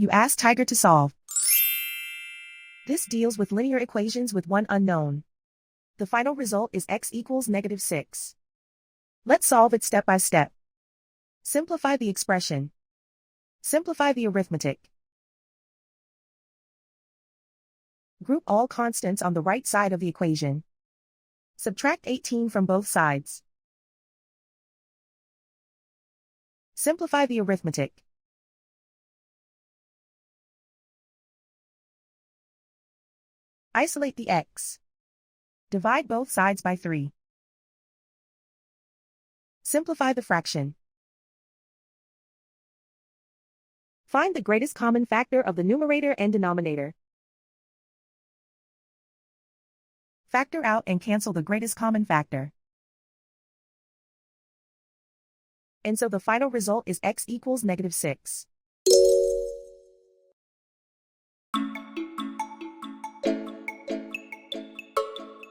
You ask Tiger to solve. This deals with linear equations with one unknown. The final result is x equals -6. Let's solve it step by step. Simplify the expression. Simplify the arithmetic. Group all constants on the right side of the equation. Subtract 18 from both sides. Simplify the arithmetic. Isolate the x. Divide both sides by 3. Simplify the fraction. Find the greatest common factor of the numerator and denominator. Factor out and cancel the greatest common factor. And so the final result is x equals -6.